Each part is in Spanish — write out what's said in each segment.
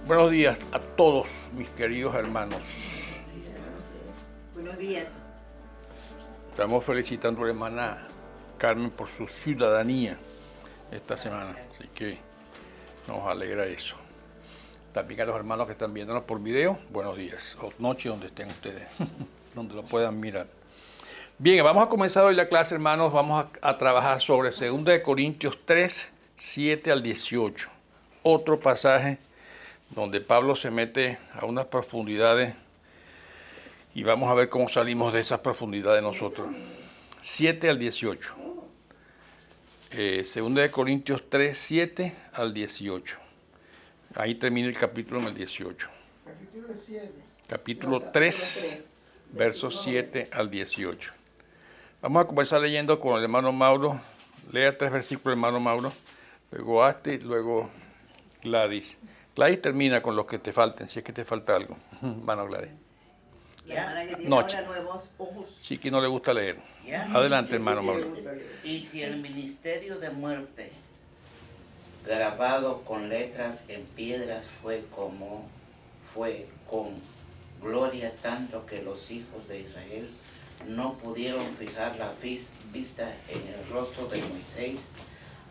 Buenos días a todos mis queridos hermanos. Buenos días. Estamos felicitando a la hermana Carmen por su ciudadanía esta semana, así que nos alegra eso. También a los hermanos que están viéndonos por video, buenos días o noche donde estén ustedes, donde lo puedan mirar. Bien, vamos a comenzar hoy la clase, hermanos. Vamos a trabajar sobre 2 Corintios 3, 7 al 18. Otro pasaje donde Pablo se mete a unas profundidades y vamos a ver cómo salimos de esas profundidades nosotros. 7 al 18. 2 Corintios 3, 7 al 18. Ahí termina el capítulo en el 18. Capítulo 7. Capítulo 3, versos 7 al 18. Vamos a comenzar leyendo con el hermano Mauro. Lea 3 versículos, hermano Mauro. Luego Asti, luego Gladys. Gladys termina con los que te falten, si es que te falta algo. Hermano Gladys. La que tiene Noche. ahora nuevos ojos. Sí que no le gusta leer. Ya. Adelante, hermano Mauro. Y si el ministerio de muerte, grabado con letras en piedras, fue con gloria tanto que los hijos de Israel no pudieron fijar la vista en el rostro de Moisés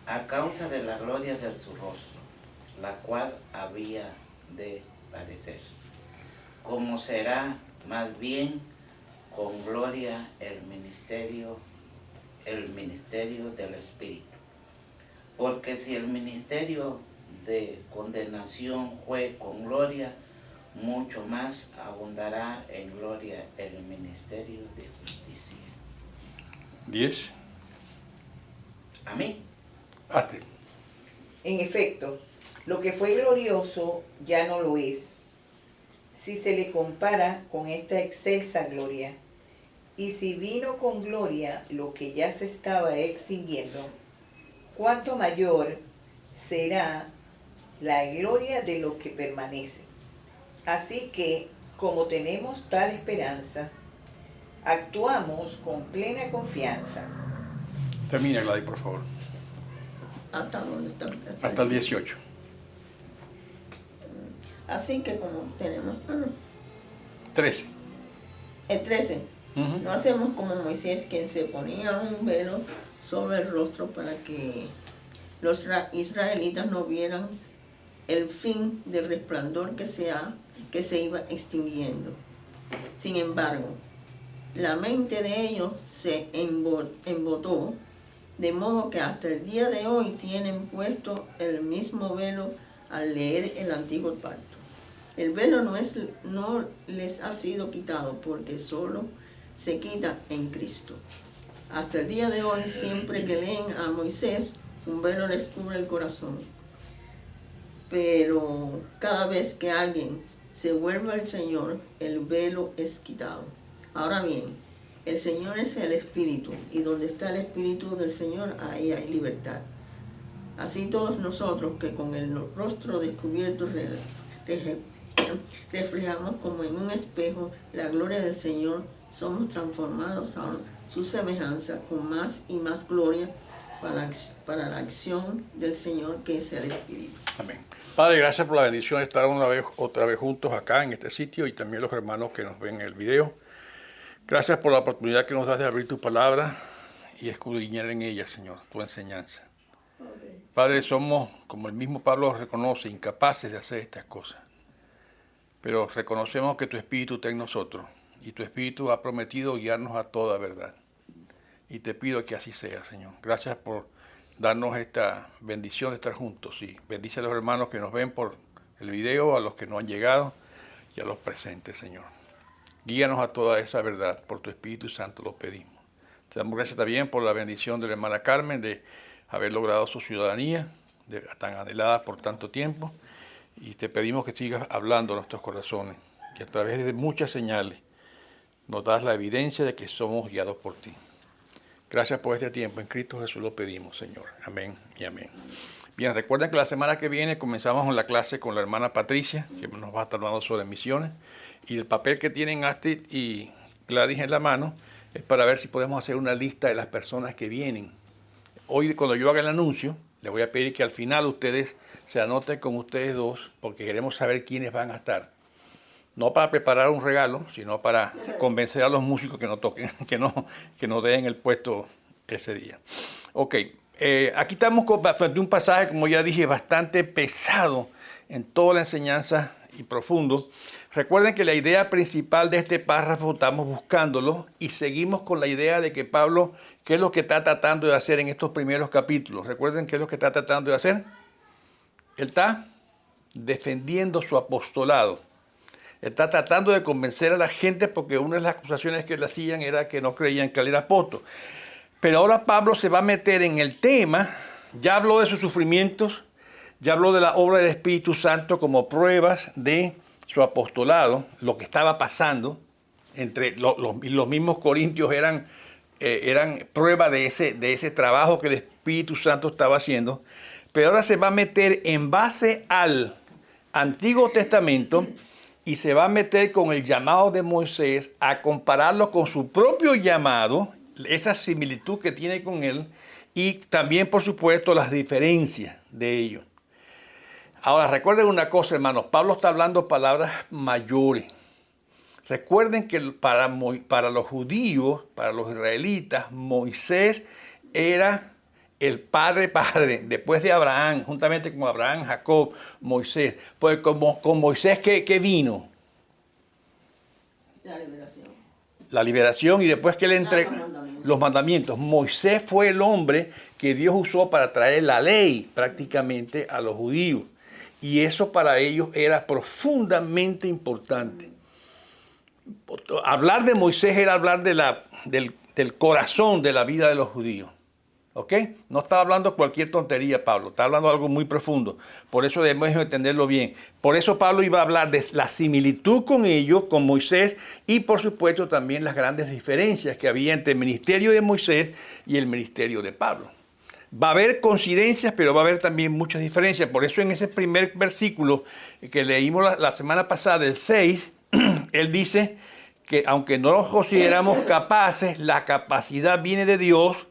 a causa de la gloria de su rostro, la cual había de parecer. Como será más bien con gloria el ministerio del Espíritu. Porque si el ministerio de condenación fue con gloria, mucho más abundará en gloria el ministerio de justicia. 10. Amén. Asti. En efecto, lo que fue glorioso ya no lo es, si se le compara con esta excelsa gloria. Y si vino con gloria lo que ya se estaba extinguiendo, ¿cuánto mayor será la gloria de lo que permanece? Así que, como tenemos tal esperanza, actuamos con plena confianza. Termina, Gladys, por favor. ¿Hasta dónde está? Hasta el 18. Así que como tenemos 13. el 13, Ujú. no hacemos como Moisés, quien se ponía un velo sobre el rostro para que los israelitas no vieran el fin del resplandor que se iba extinguiendo. Sin embargo, la mente de ellos se embotó, de modo que hasta el día de hoy tienen puesto el mismo velo al leer el antiguo pacto. El velo no les ha sido quitado porque solo se quita en Cristo. Hasta el día de hoy, siempre que leen a Moisés, un velo les cubre el corazón. Pero cada vez que alguien se vuelve al Señor, el velo es quitado. Ahora bien, el Señor es el Espíritu, y donde está el Espíritu del Señor, ahí hay libertad. Así todos nosotros, que con el rostro descubierto reflejamos como en un espejo la gloria del Señor, somos transformados a su semejanza con más y más gloria para la acción del Señor, que es el Espíritu. Amén. Padre, gracias por la bendición de estar otra vez juntos acá en este sitio y también los hermanos que nos ven en el video. Gracias por la oportunidad que nos das de abrir tu palabra y escudriñar en ella, Señor, tu enseñanza. Padre, somos, como el mismo Pablo reconoce, incapaces de hacer estas cosas. Pero reconocemos que tu Espíritu está en nosotros y tu Espíritu ha prometido guiarnos a toda verdad. Y te pido que así sea, Señor. Gracias por darnos esta bendición de estar juntos. Y bendice a los hermanos que nos ven por el video, a los que no han llegado y a los presentes, Señor. Guíanos a toda esa verdad. Por tu Espíritu Santo lo pedimos. Te damos gracias también por la bendición de la hermana Carmen de haber logrado su ciudadanía, tan anhelada por tanto tiempo. Y te pedimos que sigas hablando a nuestros corazones, que a través de muchas señales nos das la evidencia de que somos guiados por ti. Gracias por este tiempo. En Cristo Jesús lo pedimos, Señor. Amén y amén. Bien, recuerden que la semana que viene comenzamos la clase con la hermana Patricia, que nos va a estar hablando sobre misiones. Y el papel que tienen Astrid y Gladys en la mano es para ver si podemos hacer una lista de las personas que vienen. Hoy, cuando yo haga el anuncio, Les voy a pedir que al final ustedes se anoten con ustedes dos, porque queremos saber quiénes van a estar. No para preparar un regalo, sino para convencer a los músicos que no toquen, que no den el puesto ese día. Ok, aquí estamos frente a un pasaje, como ya dije, bastante pesado en toda la enseñanza y profundo. Recuerden que la idea principal de este párrafo estamos buscándolo y seguimos con la idea de que Pablo, ¿qué es lo que está tratando de hacer en estos primeros capítulos? Recuerden qué es lo que está tratando de hacer. Él está defendiendo su apostolado. Está tratando de convencer a la gente porque una de las acusaciones que le hacían era que no creían que él era apóstol. Pero ahora Pablo se va a meter en el tema, ya habló de sus sufrimientos, ya habló de la obra del Espíritu Santo como pruebas de su apostolado, lo que estaba pasando entre los mismos corintios eran prueba de ese trabajo que el Espíritu Santo estaba haciendo. Pero ahora se va a meter en base al Antiguo Testamento y se va a meter con el llamado de Moisés a compararlo con su propio llamado, esa similitud que tiene con él y también, por supuesto, las diferencias de ellos. Ahora, recuerden una cosa, hermanos, Pablo está hablando palabras mayores. Recuerden que para los judíos, para los israelitas, Moisés era el padre, después de Abraham, juntamente con Abraham, Jacob, Moisés. Pues con Moisés, ¿qué vino? La liberación. La liberación y después que le entregó los mandamientos. Moisés fue el hombre que Dios usó para traer la ley prácticamente a los judíos. Y eso para ellos era profundamente importante. Hablar de Moisés era hablar del corazón de la vida de los judíos. ¿Ok? No está hablando cualquier tontería, Pablo. Está hablando algo muy profundo. Por eso debemos entenderlo bien. Por eso Pablo iba a hablar de la similitud con ellos, con Moisés, y por supuesto también las grandes diferencias que había entre el ministerio de Moisés y el ministerio de Pablo. Va a haber coincidencias, pero va a haber también muchas diferencias. Por eso en ese primer versículo que leímos la semana pasada, el 6, él dice que aunque no los consideramos capaces, la capacidad viene de Dios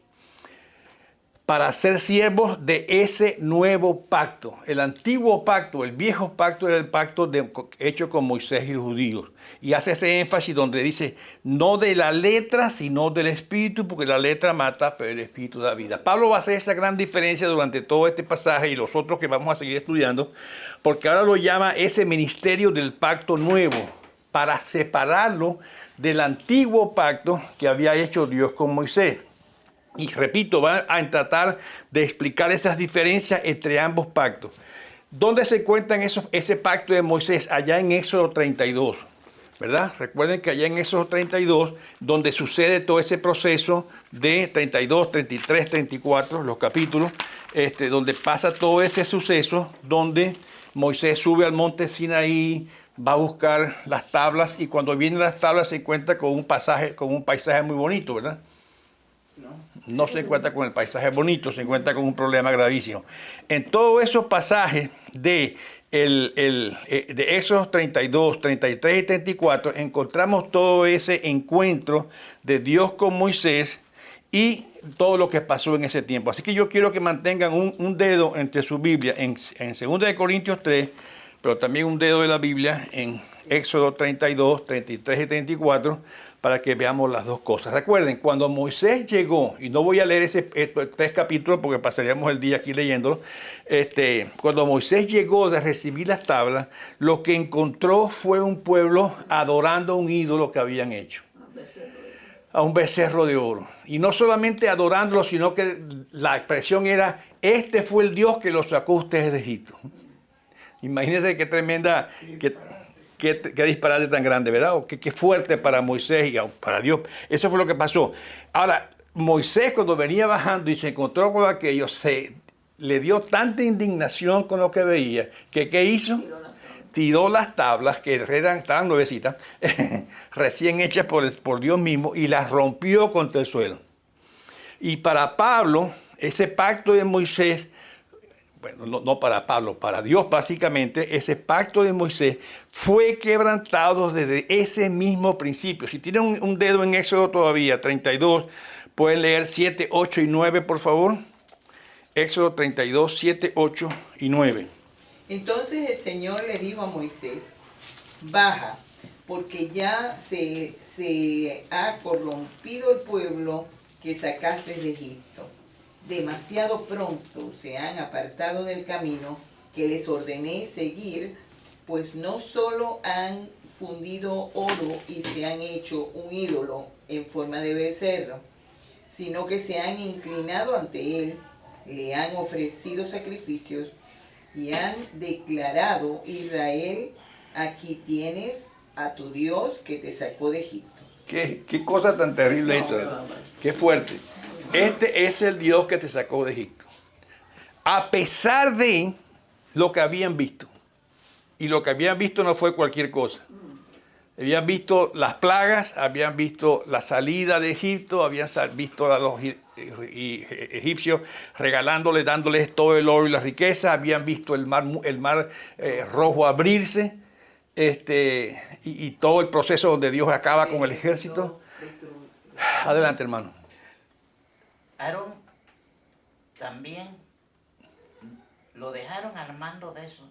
para ser siervos de ese nuevo pacto. El antiguo pacto, el viejo pacto era el pacto hecho con Moisés y los judíos. Y hace ese énfasis donde dice, no de la letra, sino del espíritu, porque la letra mata, pero el espíritu da vida. Pablo va a hacer esa gran diferencia durante todo este pasaje y los otros que vamos a seguir estudiando, porque ahora lo llama ese ministerio del pacto nuevo, para separarlo del antiguo pacto que había hecho Dios con Moisés. Y repito, va a tratar de explicar esas diferencias entre ambos pactos. ¿Dónde se encuentra ese pacto de Moisés? Allá en Éxodo 32, ¿verdad? Recuerden que allá en Éxodo 32, donde sucede todo ese proceso de 32, 33, 34, los capítulos, donde pasa todo ese suceso, donde Moisés sube al monte Sinaí, va a buscar las tablas y cuando vienen las tablas se encuentra con un paisaje muy bonito, ¿verdad? No se encuentra con el paisaje bonito, se encuentra con un problema gravísimo. En todos esos pasajes de esos 32, 33 y 34, encontramos todo ese encuentro de Dios con Moisés y todo lo que pasó en ese tiempo. Así que yo quiero que mantengan un dedo entre su Biblia en 2 de Corintios 3, pero también un dedo de la Biblia en Éxodo 32, 33 y 34, para que veamos las dos cosas. Recuerden, cuando Moisés llegó, y no voy a leer estos 3 capítulos porque pasaríamos el día aquí leyéndolo, cuando Moisés llegó de recibir las tablas, lo que encontró fue un pueblo adorando a un ídolo que habían hecho, a un becerro de oro. Y no solamente adorándolo, sino que la expresión era, este fue el Dios que los sacó a ustedes de Egipto. Imagínense qué tremenda... Qué disparate tan grande, ¿verdad? O qué fuerte para Moisés y para Dios. Eso fue lo que pasó. Ahora, Moisés cuando venía bajando y se encontró con aquello, le dio tanta indignación con lo que veía, que ¿qué hizo? Tiró las tablas, que estaban nuevecitas, recién hechas por Dios mismo, y las rompió contra el suelo. Y para Pablo, ese pacto de Moisés, bueno, no para Pablo, para Dios básicamente, ese pacto de Moisés fue quebrantado desde ese mismo principio. Si tienen un dedo en Éxodo todavía, 32, pueden leer 7, 8 y 9, por favor. Éxodo 32, 7, 8 y 9. Entonces el Señor le dijo a Moisés, baja, porque ya se ha corrompido el pueblo que sacaste de Egipto. Demasiado pronto se han apartado del camino que les ordené seguir, pues no solo han fundido oro y se han hecho un ídolo en forma de becerro, sino que se han inclinado ante él, le han ofrecido sacrificios y han declarado: Israel, aquí tienes a tu Dios que te sacó de Egipto. ¿Qué cosa tan terrible esto? Qué fuerte. Este es el Dios que te sacó de Egipto. A pesar de lo que habían visto. Y lo que habían visto no fue cualquier cosa. Habían visto las plagas, habían visto la salida de Egipto, habían visto a los egipcios regalándoles, dándoles todo el oro y la riqueza, habían visto el mar rojo abrirse, y todo el proceso donde Dios acaba con el ejército. Adelante, hermano. Aarón también lo dejaron al mando de eso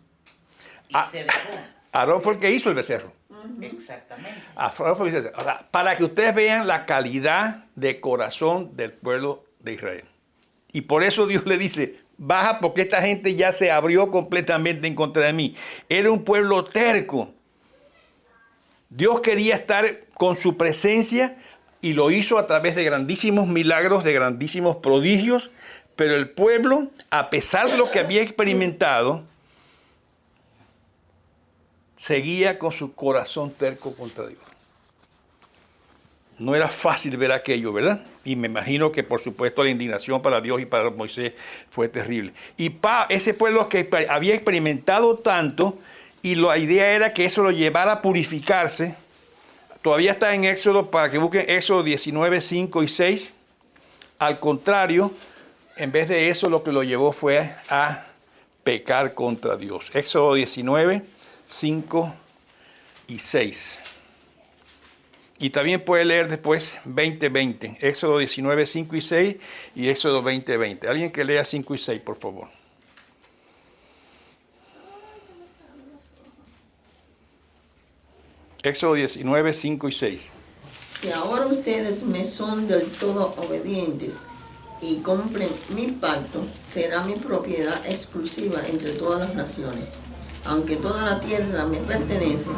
y se dejó. Aarón fue el que hizo el becerro. Exactamente. Aarón fue el que hizo el becerro. O sea, para que ustedes vean la calidad de corazón del pueblo de Israel. Y por eso Dios le dice, baja porque esta gente ya se abrió completamente en contra de mí. Era un pueblo terco. Dios quería estar con su presencia y lo hizo a través de grandísimos milagros, de grandísimos prodigios, pero el pueblo, a pesar de lo que había experimentado, seguía con su corazón terco contra Dios. No era fácil ver aquello, ¿verdad? Y me imagino que, por supuesto, la indignación para Dios y para Moisés fue terrible. Y ese pueblo que había experimentado tanto, y la idea era que eso lo llevara a purificarse. Todavía está en Éxodo, para que busquen Éxodo 19, 5 y 6. Al contrario, en vez de eso, lo que lo llevó fue a pecar contra Dios. Éxodo 19, 5 y 6. Y también puede leer después 20:20. Éxodo 19, 5 y 6 y Éxodo 20:20. Alguien que lea 5 y 6, por favor. Éxodo 19, 5 y 6. Si ahora ustedes me son del todo obedientes y cumplen mi pacto, será mi propiedad exclusiva entre todas las naciones. Aunque toda la tierra me pertenece,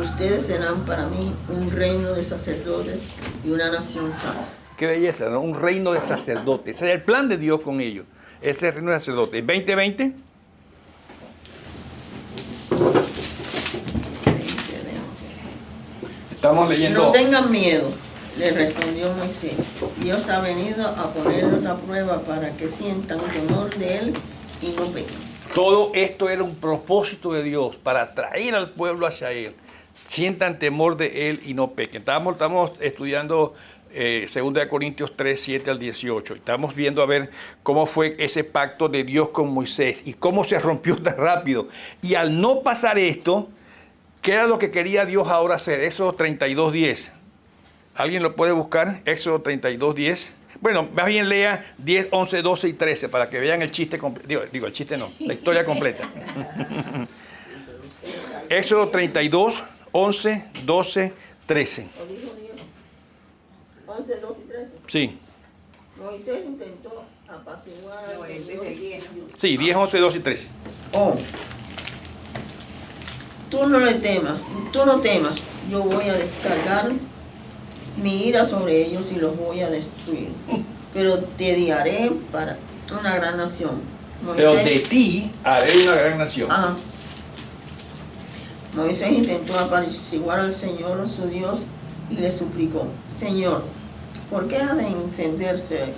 ustedes serán para mí un reino de sacerdotes y una nación santa. Qué belleza, ¿no? Un reino de sacerdotes. Ese es el plan de Dios con ellos. Ese es el reino de sacerdotes. 20:20. Estamos leyendo. No tengan miedo, le respondió Moisés. Dios ha venido a ponerlos a prueba para que sientan temor de él y no pequen. Todo esto era un propósito de Dios para atraer al pueblo hacia él. Sientan temor de él y no pequen. Estamos estudiando 2 Corintios 3, 7 al 18. Estamos viendo a ver cómo fue ese pacto de Dios con Moisés y cómo se rompió tan rápido. Y al no pasar esto, ¿qué era lo que quería Dios ahora hacer? Éxodo 32:10. ¿Alguien lo puede buscar? Éxodo 32:10. Bueno, más bien lea 10, 11, 12 y 13 para que vean el chiste completo. Digo, el chiste no, la historia completa. Éxodo 32, 11, 12, 13. 11, 12 y 13. Sí. Moisés intentó apaciguar al No, es Señor. desde 10, ¿no? Sí, 10, 11, 12 y 13. Oh, tú no temas, yo voy a descargar mi ira sobre ellos y los voy a destruir. Pero te daré para una gran nación. Pero de ti haré una gran nación. Ajá. Moisés intentó apaciguar al Señor, su Dios, y le suplicó: Señor, ¿por qué ha de encenderse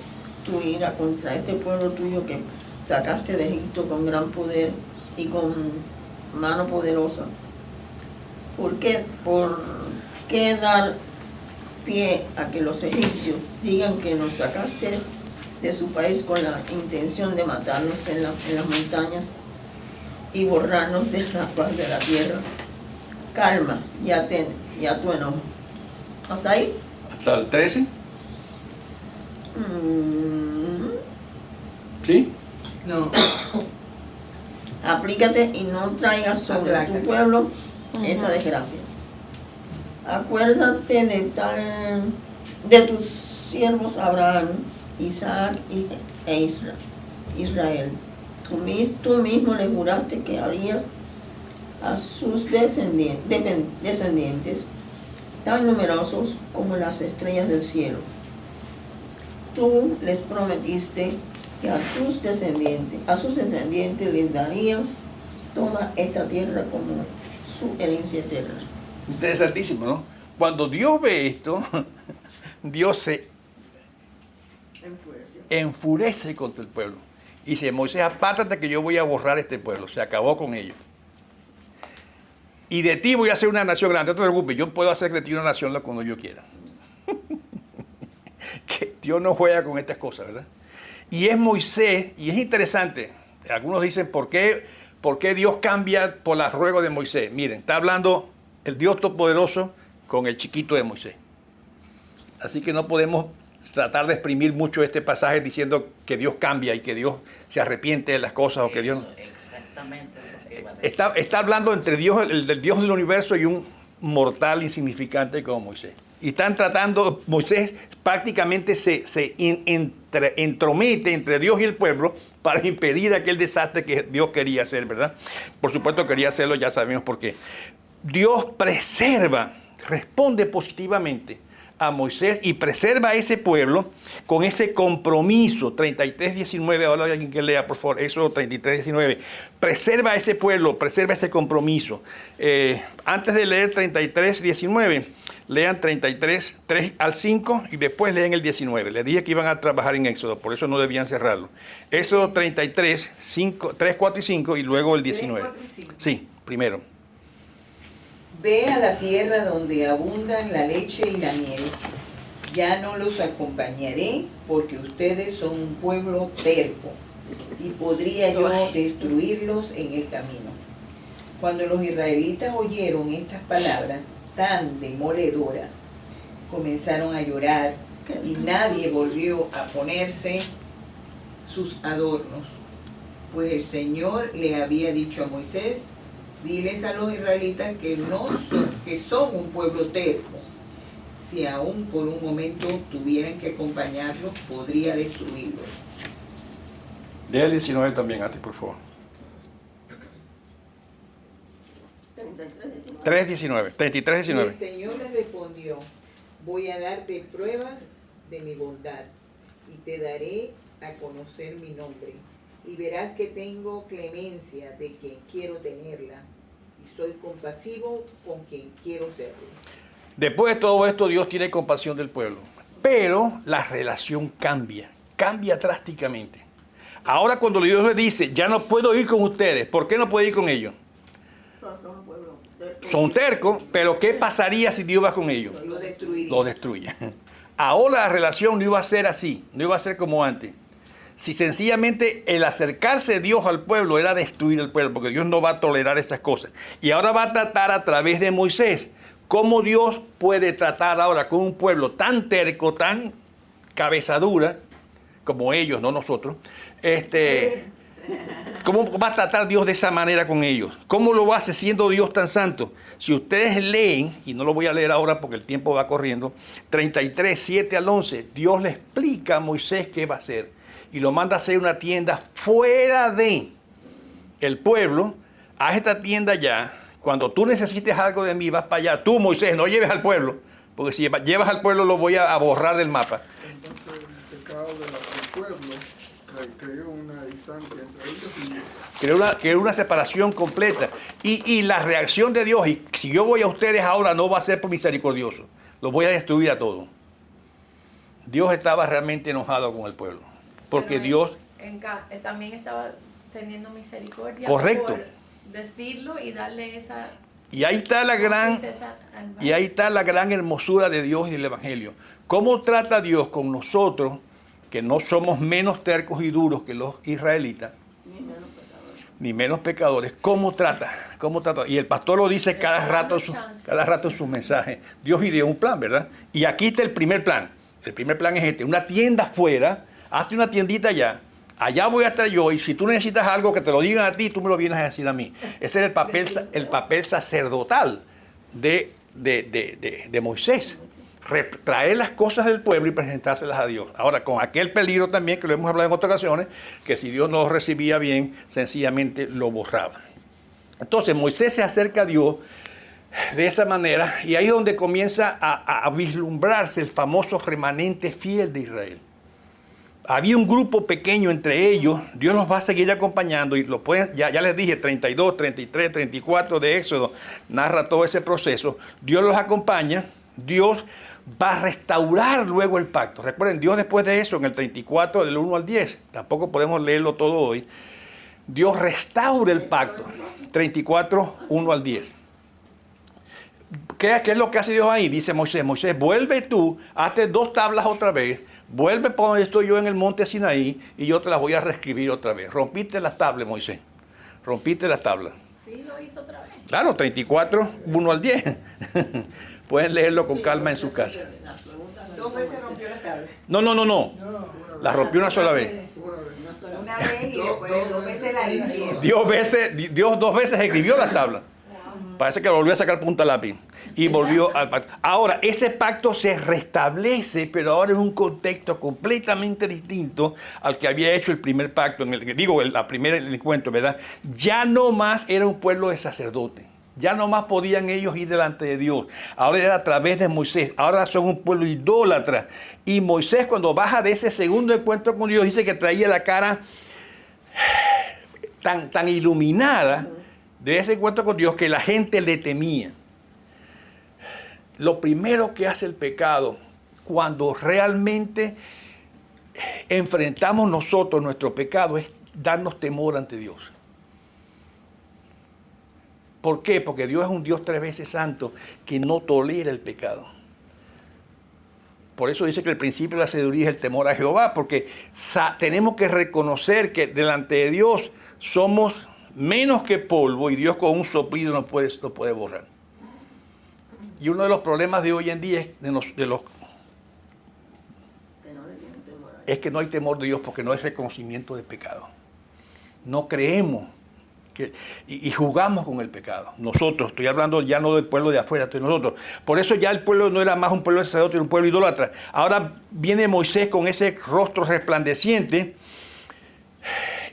tu ira contra este pueblo tuyo que sacaste de Egipto con gran poder y con mano poderosa? ¿Por qué dar pie a que los egipcios digan que nos sacaste de su país con la intención de matarnos en las montañas y borrarnos de la faz de la tierra? Calma, ya tu enojo. ¿Hasta ahí? ¿Hasta el 13? ¿Sí? No, Aplícate y no traigas sobre Aplácate. tu pueblo esa desgracia. Acuérdate de tus siervos Abraham, Isaac e Israel. Tú mismo le juraste que harías a sus descendientes tan numerosos como las estrellas del cielo. Tú les prometiste que a sus descendientes les darías toda esta tierra como su herencia eterna. Interesantísimo, ¿no? Cuando Dios ve esto, Dios se enfurece contra el pueblo. Y dice, Moisés, apártate que yo voy a borrar este pueblo. Se acabó con ellos. Y de ti voy a hacer una nación grande. No te preocupes, yo puedo hacer de ti una nación cuando yo quiera. Que Dios no juega con estas cosas, ¿verdad? Y es Moisés, y es interesante. Algunos dicen, ¿por qué Dios cambia por las ruegos de Moisés? Miren, está hablando el Dios Todopoderoso con el chiquito de Moisés. Así que no podemos tratar de exprimir mucho este pasaje diciendo que Dios cambia y que Dios se arrepiente de las cosas o que Dios... Eso, exactamente lo que iba a decir. Está hablando entre Dios, el Dios del universo y un mortal insignificante como Moisés. Y están tratando, Moisés prácticamente se entromete entre Dios y el pueblo para impedir aquel desastre que Dios quería hacer, ¿verdad? Por supuesto quería hacerlo, ya sabemos por qué. Dios preserva, responde positivamente a Moisés y preserva a ese pueblo con ese compromiso. 33:19, ahora alguien que lea, por favor, eso 33:19. Preserva a ese pueblo, preserva ese compromiso. Antes de leer 33:19, lean 33, 3 al 5 y después leen el 19. Les dije que iban a trabajar en Éxodo, por eso no debían cerrarlo. Éxodo 33, 3, 4 y 5 y luego el 19. 3, 4 y 5. Sí, primero. Ve a la tierra donde abundan la leche y la miel. Ya no los acompañaré porque ustedes son un pueblo terco y podría yo destruirlos en el camino. Cuando los israelitas oyeron estas palabras tan demoledoras, comenzaron a llorar y nadie volvió a ponerse sus adornos. Pues el Señor le había dicho a Moisés, diles a los israelitas que son un pueblo terco. Si aún por un momento tuvieran que acompañarlos, podría destruirlos. Lea el 19 también, Ati, por favor. 3:19, 33:19. Y el Señor le respondió, voy a darte pruebas de mi bondad y te daré a conocer mi nombre. Y verás que tengo clemencia de quien quiero tenerla y soy compasivo con quien quiero serlo. Después de todo esto, Dios tiene compasión del pueblo. Pero la relación cambia drásticamente. Ahora cuando Dios le dice, ya no puedo ir con ustedes, ¿por qué no puede ir con ellos? Son tercos, pero ¿qué pasaría si Dios va con ellos? Lo destruiré. Lo destruye. Ahora la relación no iba a ser así, no iba a ser como antes. Si sencillamente el acercarse de Dios al pueblo era destruir el pueblo, porque Dios no va a tolerar esas cosas. Y ahora va a tratar a través de Moisés. ¿Cómo Dios puede tratar ahora con un pueblo tan terco, tan cabezadura, como ellos, no nosotros? ¿Cómo va a tratar Dios de esa manera con ellos? ¿Cómo lo hace siendo Dios tan santo? Si ustedes leen, y no lo voy a leer ahora porque el tiempo va corriendo, 33, 7 al 11, Dios le explica a Moisés qué va a hacer. Y lo manda a hacer una tienda fuera de el pueblo. Haz esta tienda allá. Cuando tú necesites algo de mí, vas para allá. Tú, Moisés, no lleves al pueblo. Porque si llevas al pueblo, lo voy a borrar del mapa. Entonces el pecado del pueblo creó una distancia entre ellos y Dios. Creó una separación completa. Y la reacción de Dios, y si yo voy a ustedes ahora, no va a ser por misericordioso. Los voy a destruir a todos. Dios estaba realmente enojado con el pueblo. Porque Pero Dios... también estaba teniendo misericordia. Correcto. Por decirlo y darle esa... Y ahí está la gran... princesa al mar. Y ahí está la gran hermosura de Dios y del Evangelio. ¿Cómo trata Dios con nosotros, que no somos menos tercos y duros que los israelitas, ni menos pecadores? ¿Cómo trata? ¿Cómo trata? Y el pastor lo dice cada rato en sus mensajes. Dios ideó un plan, ¿verdad? Y aquí está el primer plan. El primer plan es este: una tienda afuera, hazte una tiendita allá, Allá voy a estar yo, y si tú necesitas algo que te lo digan a ti, tú me lo vienes a decir a mí. Ese era el papel sacerdotal de Moisés. Traer las cosas del pueblo y presentárselas a Dios. Ahora, con aquel peligro también, que lo hemos hablado en otras ocasiones, que si Dios no lo recibía bien, sencillamente lo borraba. Entonces, Moisés se acerca a Dios de esa manera, y ahí es donde comienza a vislumbrarse el famoso remanente fiel de Israel. Había un grupo pequeño entre ellos, Dios los va a seguir acompañando, y lo pueden, ya les dije, 32, 33, 34 de Éxodo, narra todo ese proceso. Dios los acompaña, Dios va a restaurar luego el pacto. Recuerden, Dios después de eso, en el 34, del 1 al 10, tampoco podemos leerlo todo hoy, Dios restaura el pacto, 34, 1 al 10. ¿Qué es lo que hace Dios ahí? Dice Moisés, vuelve tú, hazte 2 tablas otra vez, vuelve por donde estoy yo en el monte Sinaí, y yo te las voy a reescribir otra vez. Rompiste las tablas, Moisés, rompiste las tablas. Sí, lo hizo otra vez. Claro, 34, 1 al 10. Pueden leerlo con calma en su casa. 2 veces rompió la tabla. No. La rompió una sola vez. Una vez y después 2 veces la hicieron. Dios 2 veces escribió la tabla. Parece que volvió a sacar punta lápiz y volvió al pacto. Ahora, ese pacto se restablece, pero ahora en un contexto completamente distinto al que había hecho el primer pacto, el primer encuentro, ¿verdad? Ya no más era un pueblo de sacerdotes. Ya no más podían ellos ir delante de Dios. Ahora era a través de Moisés. Ahora son un pueblo idólatra. Y Moisés, cuando baja de ese segundo encuentro con Dios, dice que traía la cara tan iluminada de ese encuentro con Dios que la gente le temía. Lo primero que hace el pecado, cuando realmente enfrentamos nosotros nuestro pecado, es darnos temor ante Dios. ¿Por qué? Porque Dios es un Dios 3 veces santo que no tolera el pecado. Por eso dice que el principio de la sabiduría es el temor a Jehová, porque tenemos que reconocer que delante de Dios somos menos que polvo, y Dios con un soplido no puede borrar. Y uno de los problemas de hoy en día es que no hay temor de Dios, porque no hay reconocimiento de pecado. No creemos y jugamos con el pecado. Nosotros, estoy hablando ya no del pueblo de afuera, estoy nosotros. Por eso ya el pueblo no era más un pueblo de sacerdote, era un pueblo idólatra. Ahora viene Moisés con ese rostro resplandeciente,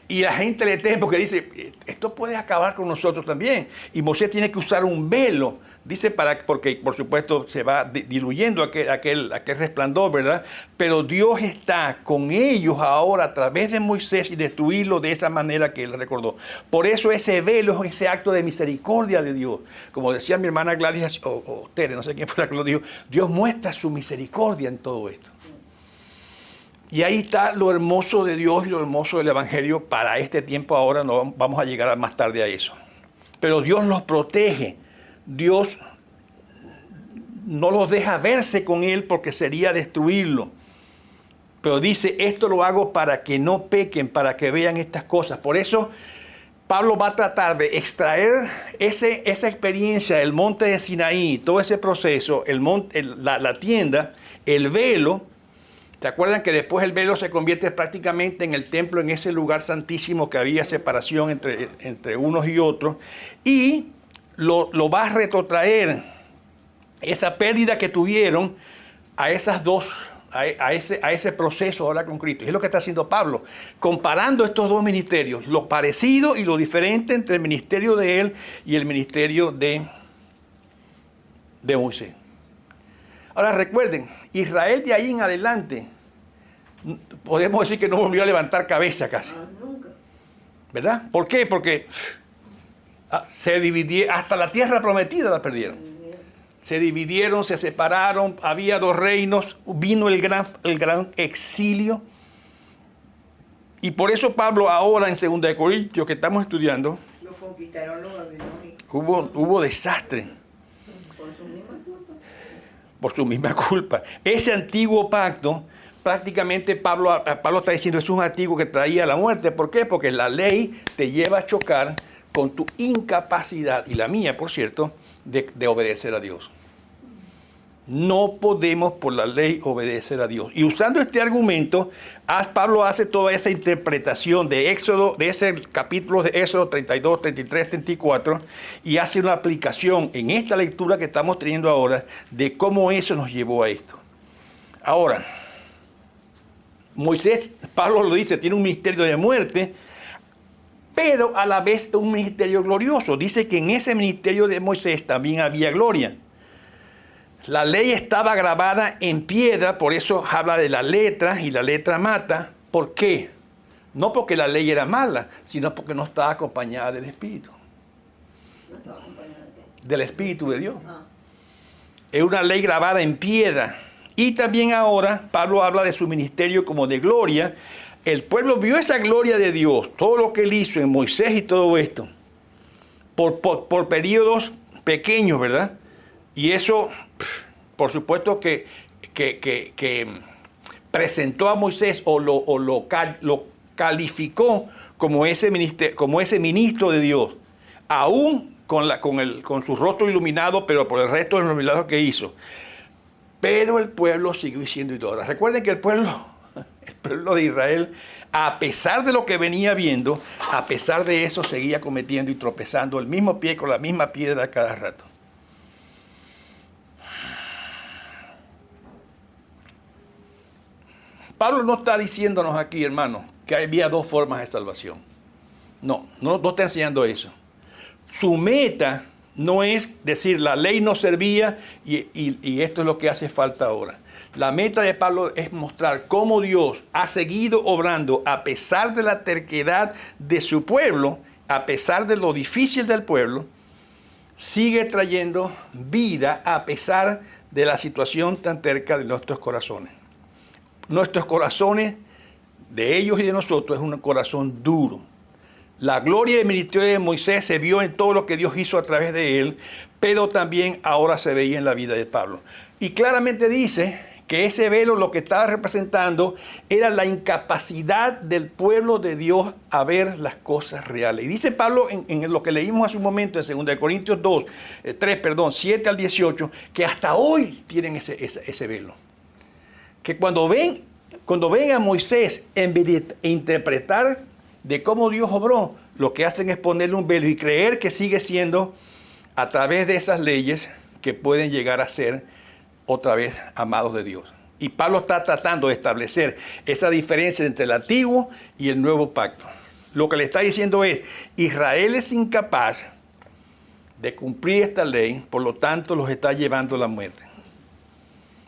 y la gente le teme porque dice, esto puede acabar con nosotros también. Y Moisés tiene que usar un velo, dice, porque por supuesto se va diluyendo aquel resplandor, ¿verdad? Pero Dios está con ellos ahora a través de Moisés, y destruirlo de esa manera que él recordó. Por eso ese velo es ese acto de misericordia de Dios. Como decía mi hermana Gladys o Tere, no sé quién fue la que lo dijo, Dios muestra su misericordia en todo esto. Y ahí está lo hermoso de Dios y lo hermoso del Evangelio para este tiempo ahora. No vamos a llegar más tarde a eso. Pero Dios los protege. Dios no los deja verse con Él porque sería destruirlo. Pero dice, esto lo hago para que no pequen, para que vean estas cosas. Por eso Pablo va a tratar de extraer esa experiencia del monte de Sinaí, todo ese proceso, la tienda, el velo. ¿Se acuerdan que después el velo se convierte prácticamente en el templo, en ese lugar santísimo que había separación entre unos y otros? Y lo va a retrotraer, esa pérdida que tuvieron, a ese proceso ahora con Cristo. Y es lo que está haciendo Pablo, comparando estos 2 ministerios, lo parecido y lo diferente entre el ministerio de él y el ministerio de Moisés. Ahora recuerden, Israel de ahí en adelante, podemos decir que no volvió a levantar cabeza casi. Nunca. ¿Verdad? ¿Por qué? Porque se dividió, hasta la tierra prometida la perdieron. Se dividieron, se separaron, había 2 reinos, vino el gran exilio. Y por eso Pablo ahora en 2 Corintios, que estamos estudiando, Lo conquistaron los babilónicos. hubo desastre. Por su misma culpa. Ese antiguo pacto, prácticamente Pablo está diciendo, es un antiguo que traía la muerte. ¿Por qué? Porque la ley te lleva a chocar con tu incapacidad, y la mía, por cierto, de obedecer a Dios. No podemos por la ley obedecer a Dios. Y usando este argumento, Pablo hace toda esa interpretación de Éxodo, de ese capítulo de Éxodo 32, 33, 34, y hace una aplicación en esta lectura que estamos teniendo ahora de cómo eso nos llevó a esto. Ahora, Moisés, Pablo lo dice, tiene un ministerio de muerte, pero a la vez un ministerio glorioso. Dice que en ese ministerio de Moisés también había gloria. La ley estaba grabada en piedra, por eso habla de la letra, y la letra mata. ¿Por qué? No porque la ley era mala, sino porque no estaba acompañada del Espíritu. ¿No estaba acompañada de qué? Del Espíritu de Dios. Ah. Es una ley grabada en piedra. Y también ahora Pablo habla de su ministerio como de gloria. El pueblo vio esa gloria de Dios, todo lo que él hizo en Moisés y todo esto, por periodos pequeños, ¿verdad? Y eso, por supuesto que presentó a Moisés o lo calificó como ese ministro de Dios, aún con su rostro iluminado, pero por el resto de los milagros que hizo. Pero el pueblo siguió siendo idólatra. Recuerden que el pueblo de Israel, a pesar de lo que venía viendo, a pesar de eso, seguía cometiendo y tropezando el mismo pie con la misma piedra cada rato. Pablo no está diciéndonos aquí, hermano, que había dos formas de salvación. No está enseñando eso. Su meta no es decir, la ley no servía y esto es lo que hace falta ahora. La meta de Pablo es mostrar cómo Dios ha seguido obrando a pesar de la terquedad de su pueblo, a pesar de lo difícil del pueblo, sigue trayendo vida a pesar de la situación tan terca de nuestros corazones. Nuestros corazones, de ellos y de nosotros, es un corazón duro. La gloria del ministerio de Moisés se vio en todo lo que Dios hizo a través de él, pero también ahora se veía en la vida de Pablo. Y claramente dice que ese velo lo que estaba representando era la incapacidad del pueblo de Dios a ver las cosas reales. Y dice Pablo en lo que leímos hace un momento en 2 Corintios 7 al 18, que hasta hoy tienen ese velo. Que cuando ven a Moisés, en vez de interpretar de cómo Dios obró, lo que hacen es ponerle un velo y creer que sigue siendo a través de esas leyes que pueden llegar a ser otra vez amados de Dios. Y Pablo está tratando de establecer esa diferencia entre el antiguo y el nuevo pacto. Lo que le está diciendo es, Israel es incapaz de cumplir esta ley, por lo tanto los está llevando a la muerte.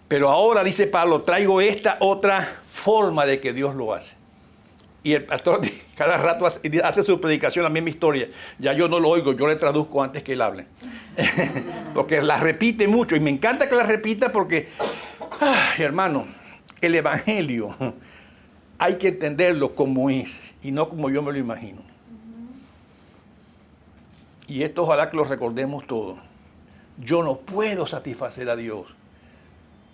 Pero ahora, dice Pablo, traigo esta otra forma de que Dios lo hace. Y el pastor cada rato hace su predicación, la misma historia. Ya yo no lo oigo, yo le traduzco antes que él hable. Porque la repite mucho. Y me encanta que la repita porque, hermano, el Evangelio hay que entenderlo como es y no como yo me lo imagino. Y esto ojalá que lo recordemos todos. Yo no puedo satisfacer a Dios.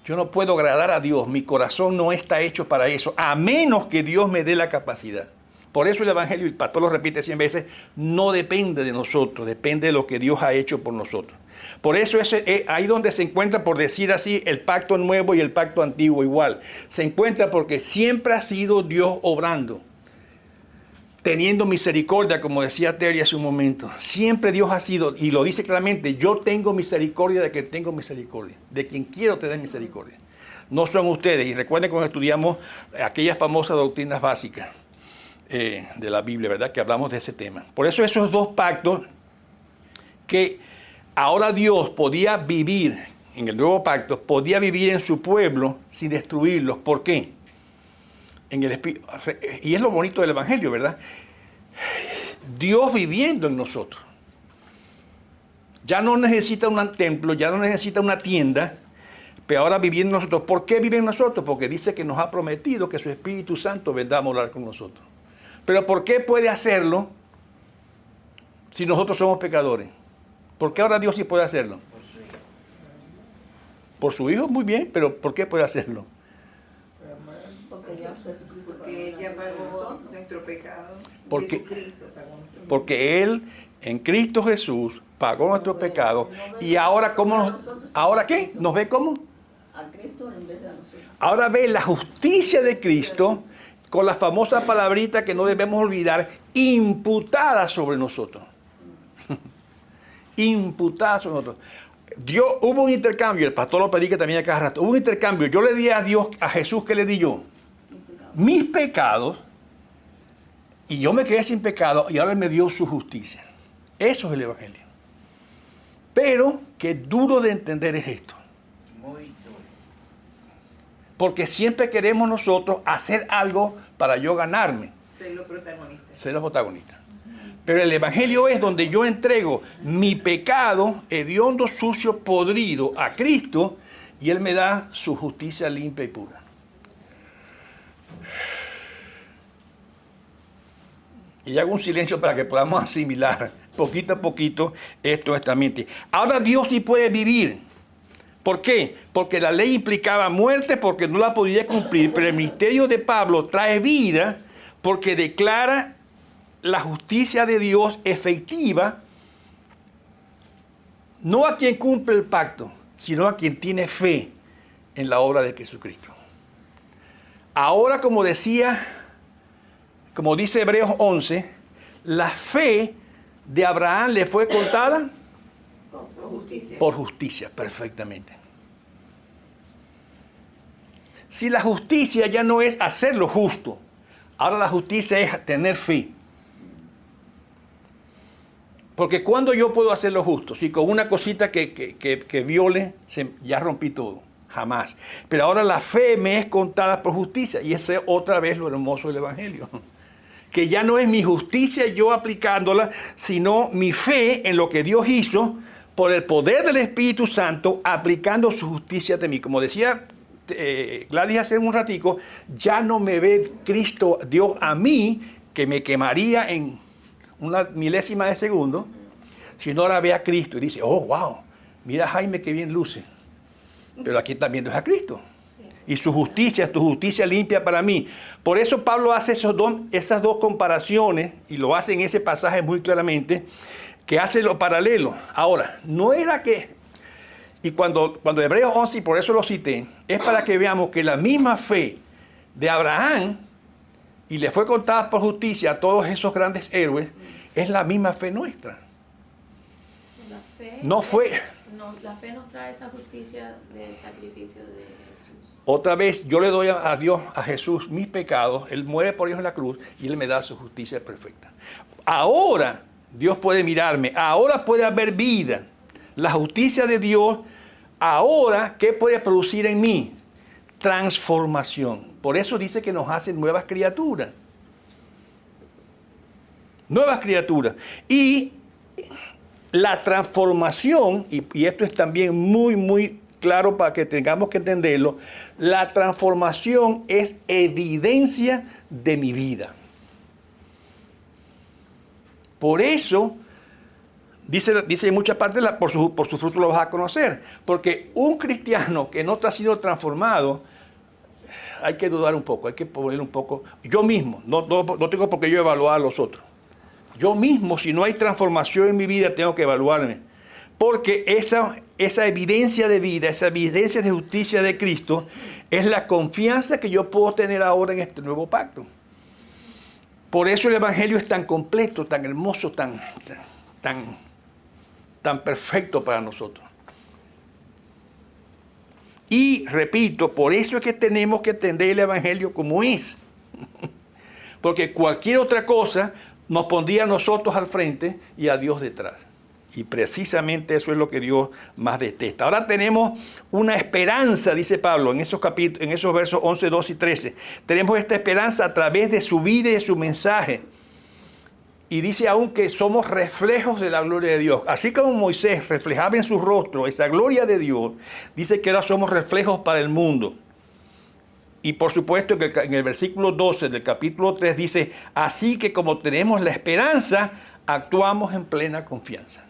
Yo no puedo agradar a Dios, mi corazón no está hecho para eso, a menos que Dios me dé la capacidad. Por eso el Evangelio, el pastor lo repite 100 veces, no depende de nosotros, depende de lo que Dios ha hecho por nosotros. Por eso es ahí donde se encuentra, por decir así, el pacto nuevo y el pacto antiguo igual. Se encuentra porque siempre ha sido Dios obrando, teniendo misericordia, como decía Terry hace un momento. Siempre Dios ha sido, y lo dice claramente, yo tengo misericordia de que tengo misericordia, de quien quiero tener misericordia. No son ustedes. Y recuerden cuando estudiamos aquellas famosas doctrinas básicas de la Biblia, ¿verdad? Que hablamos de ese tema. Por eso esos dos pactos que ahora Dios podía vivir, en el nuevo pacto, podía vivir en su pueblo sin destruirlos. ¿Por qué? En el Espíritu. Y es lo bonito del Evangelio, ¿verdad? Dios viviendo en nosotros. Ya no necesita un templo, ya no necesita una tienda, pero ahora viviendo en nosotros. ¿Por qué vive en nosotros? Porque dice que nos ha prometido que su Espíritu Santo vendrá a morar con nosotros. Pero ¿por qué puede hacerlo si nosotros somos pecadores? ¿Por qué ahora Dios sí puede hacerlo? Por su Hijo, muy bien, pero ¿por qué puede hacerlo? Porque ella pagó nuestro pecado. Porque Él, en Cristo Jesús, pagó nuestros pecados. Y ahora, ¿cómo ¿ahora qué? ¿Nos ve cómo? A Cristo en vez de a nosotros. Ahora ve la justicia de Cristo con la famosa palabrita que no debemos olvidar, imputada sobre nosotros. Imputada sobre nosotros. Hubo un intercambio, el pastor lo predica también a cada rato, hubo un intercambio. Yo le di a Dios, a Jesús, ¿qué le di yo? Mis pecados, y yo me quedé sin pecado, y ahora Él me dio su justicia. Eso es el Evangelio. Pero qué duro de entender es esto. Muy duro. Porque siempre queremos nosotros hacer algo para yo ganarme. Ser los protagonistas. Ser los protagonistas. Pero el Evangelio es donde yo entrego mi pecado, hediondo, sucio, podrido, a Cristo, y Él me da su justicia limpia y pura. Y hago un silencio para que podamos asimilar poquito a poquito esto esta mente. Ahora Dios sí puede vivir. ¿Por qué? Porque la ley implicaba muerte porque no la podía cumplir, pero el ministerio de Pablo trae vida porque declara la justicia de Dios efectiva, no a quien cumple el pacto, sino a quien tiene fe en la obra de Jesucristo. Ahora, como dice Hebreos 11, la fe de Abraham le fue contada Por justicia. por justicia, perfectamente. Si la justicia ya no es hacer lo justo, ahora la justicia es tener fe. Porque cuando yo puedo hacer lo justo, si con una cosita que viole, ya rompí todo, jamás. Pero ahora la fe me es contada por justicia, y ese es otra vez lo hermoso del Evangelio. Que ya no es mi justicia yo aplicándola, sino mi fe en lo que Dios hizo por el poder del Espíritu Santo, aplicando su justicia de mí. Como decía Gladys hace un ratico, ya no me ve Cristo, Dios a mí, que me quemaría en una milésima de segundo, sino ahora ve a Cristo y dice, oh, wow, mira Jaime qué bien luce. Pero aquí están viendo a Cristo. Y su justicia, tu justicia limpia para mí. Por eso Pablo hace esas dos comparaciones, y lo hace en ese pasaje muy claramente, que hace lo paralelo. Ahora, no era que, y cuando Hebreos 11, y por eso lo cité, es para que veamos que la misma fe de Abraham, y le fue contada por justicia a todos esos grandes héroes, es la misma fe nuestra. La fe, No fue... la fe nos trae esa justicia del sacrificio de Jesús. Otra vez, yo le doy a Dios, a Jesús, mis pecados. Él muere por ellos en la cruz y Él me da su justicia perfecta. Ahora Dios puede mirarme. Ahora puede haber vida. La justicia de Dios, ahora, ¿qué puede producir en mí? Transformación. Por eso dice que nos hacen nuevas criaturas. Nuevas criaturas. Y la transformación, y esto es también muy, muy claro para que tengamos que entenderlo, la transformación es evidencia de mi vida. Por eso, dice en muchas partes, por su fruto lo vas a conocer. Porque un cristiano que no ha sido transformado, hay que dudar un poco, hay que poner un poco. Yo mismo, no tengo por qué yo evaluar a los otros. Yo mismo, si no hay transformación en mi vida, tengo que evaluarme. Porque esa evidencia de vida, esa evidencia de justicia de Cristo, es la confianza que yo puedo tener ahora en este nuevo pacto. Por eso el Evangelio es tan completo, tan hermoso, tan perfecto para nosotros. Y repito, por eso es que tenemos que entender el Evangelio como es. Porque cualquier otra cosa nos pondría a nosotros al frente y a Dios detrás. Y precisamente eso es lo que Dios más detesta. Ahora tenemos una esperanza, dice Pablo, en esos versos 11, 12 y 13. Tenemos esta esperanza a través de su vida y de su mensaje. Y dice aún que somos reflejos de la gloria de Dios. Así como Moisés reflejaba en su rostro esa gloria de Dios, dice que ahora somos reflejos para el mundo. Y por supuesto que en el versículo 12 del capítulo 3 dice, así que como tenemos la esperanza, actuamos en plena confianza.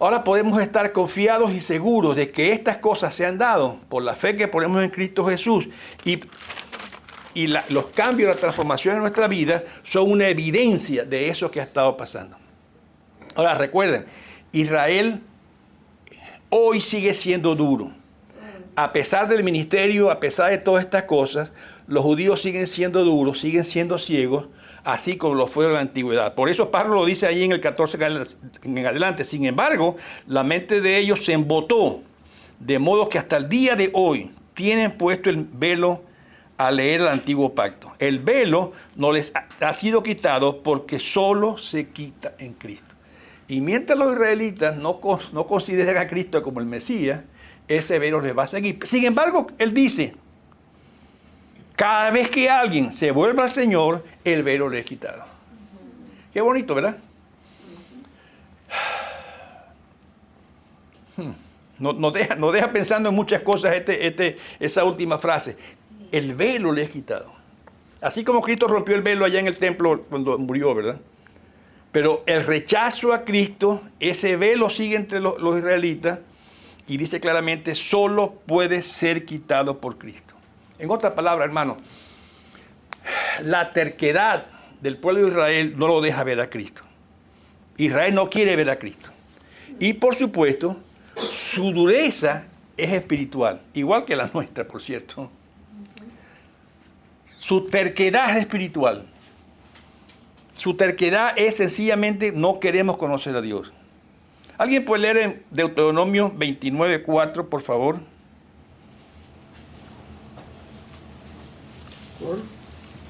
Ahora podemos estar confiados y seguros de que estas cosas se han dado por la fe que ponemos en Cristo Jesús. Y los cambios, la transformación en nuestra vida son una evidencia de eso que ha estado pasando. Ahora recuerden, Israel hoy sigue siendo duro. a pesar del ministerio, a pesar de todas estas cosas, los judíos siguen siendo duros, siguen siendo ciegos, así como lo fue en la antigüedad. Por eso Pablo lo dice ahí en el 14 en adelante. Sin embargo, la mente de ellos se embotó, de modo que hasta el día de hoy tienen puesto el velo a leer el antiguo pacto. El velo no les ha sido quitado porque solo se quita en Cristo. Y mientras los israelitas no consideran a Cristo como el Mesías, ese velo les va a seguir. Sin embargo, él dice, cada vez que alguien se vuelva al Señor, el velo le es quitado. Qué bonito, ¿verdad? Nos deja pensando en muchas cosas esa última frase. El velo le es quitado. Así como Cristo rompió el velo allá en el templo cuando murió, ¿verdad? Pero el rechazo a Cristo, ese velo sigue entre los israelitas y dice claramente, solo puede ser quitado por Cristo. En otras palabras, hermano, la terquedad del pueblo de Israel no lo deja ver a Cristo. Israel no quiere ver a Cristo. Y por supuesto, su dureza es espiritual, igual que la nuestra, por cierto. Su terquedad es espiritual. Su terquedad es sencillamente no queremos conocer a Dios. ¿Alguien puede leer en Deuteronomio 29:4, por favor?